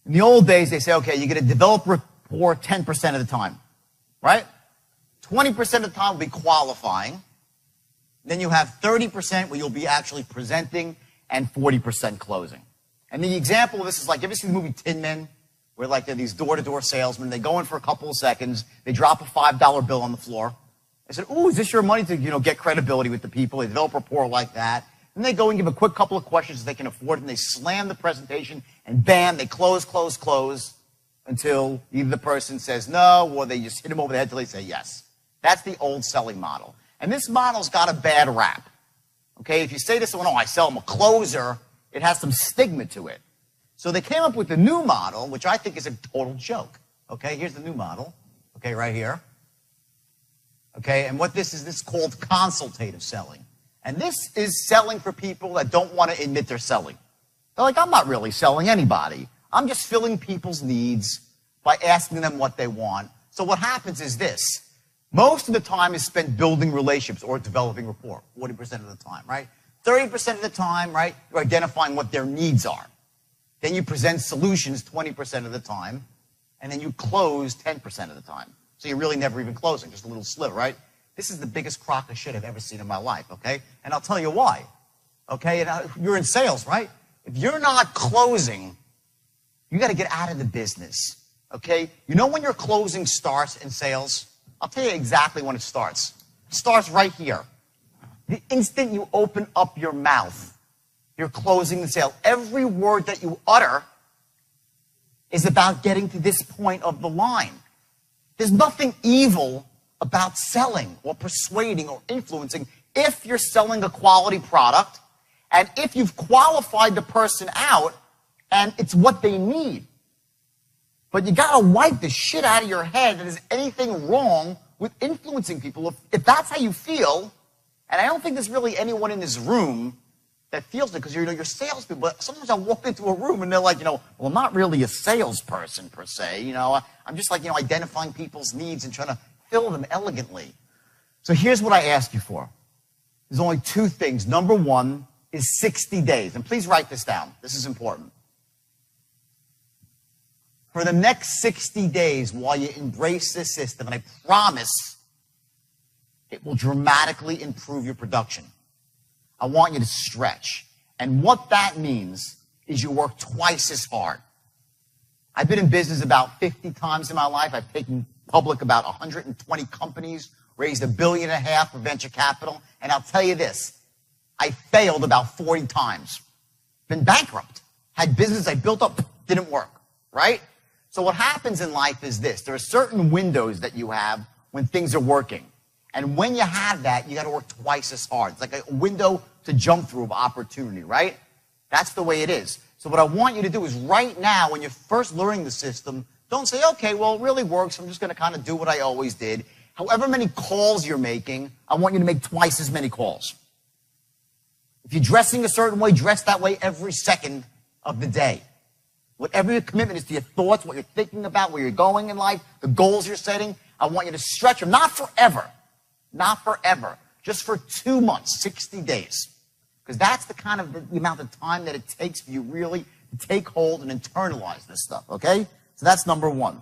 In the old days, they say, okay, you're going to develop rapport 10% of the time, right? 20% of the time will be qualifying. Then you have 30% where you'll be actually presenting and 40% closing. And the example of this is like, you ever seen the movie Tin Men? Where like they're these door-to-door salesmen. They go in for a couple of seconds. They drop a $5 bill on the floor. They said, ooh, is this your money to, get credibility with the people? They develop rapport like that. Then they go and give a quick couple of questions they can afford, and they slam the presentation, and bam, they close until either the person says no, or they just hit them over the head until they say yes. That's the old selling model. And this model's got a bad rap. Okay, if you say to someone, oh, I sell them a closer, it has some stigma to it. So they came up with the new model, which I think is a total joke. Okay, here's the new model. Okay, right here. Okay, and what this is called consultative selling. And this is selling for people that don't want to admit they're selling. They're like, I'm not really selling anybody. I'm just filling people's needs by asking them what they want. So what happens is this. Most of the time is spent building relationships or developing rapport, 40% of the time, right? 30% of the time, right, you're identifying what their needs are. Then you present solutions 20% of the time, and then you close 10% of the time. So you're really never even closing, just a little sliver, right? This is the biggest crock of shit I've ever seen in my life, okay? And I'll tell you why, okay? And you're in sales, right? If you're not closing, you got to get out of the business, okay? You know when your closing starts in sales? I'll tell you exactly when it starts. It starts right here. The instant you open up your mouth, you're closing the sale. Every word that you utter is about getting to this point of the line. There's nothing evil about selling or persuading or influencing if you're selling a quality product and if you've qualified the person out and it's what they need. But you got to wipe the shit out of your head that there's anything wrong with influencing people. If that's how you feel, and I don't think there's really anyone in this room that feels it because you're salespeople. But sometimes I walk into a room and they're like, well, I'm not really a salesperson per se. I'm just like, identifying people's needs and trying to fill them elegantly. So here's what I ask you for. There's only two things. Number one is 60 days. And please write this down. This is important. For the next 60 days, while you embrace this system, and I promise it will dramatically improve your production, I want you to stretch. And what that means is you work twice as hard. I've been in business about 50 times in my life. I've taken public about 120 companies, raised $1.5 billion for venture capital. And I'll tell you this, I failed about 40 times. Been bankrupt. Had business I built up, didn't work, right? So what happens in life is this. There are certain windows that you have when things are working. And when you have that, you got to work twice as hard. It's like a window to jump through of opportunity, right? That's the way it is. So what I want you to do is right now, when you're first learning the system, don't say, okay, well, it really works. I'm just going to kind of do what I always did. However many calls you're making, I want you to make twice as many calls. If you're dressing a certain way, dress that way every second of the day. Whatever your commitment is to your thoughts, what you're thinking about, where you're going in life, the goals you're setting, I want you to stretch them, not forever. Not forever. Just for 2 months, 60 days. Because that's the kind of the amount of time that it takes for you really to take hold and internalize this stuff, okay? So that's number one.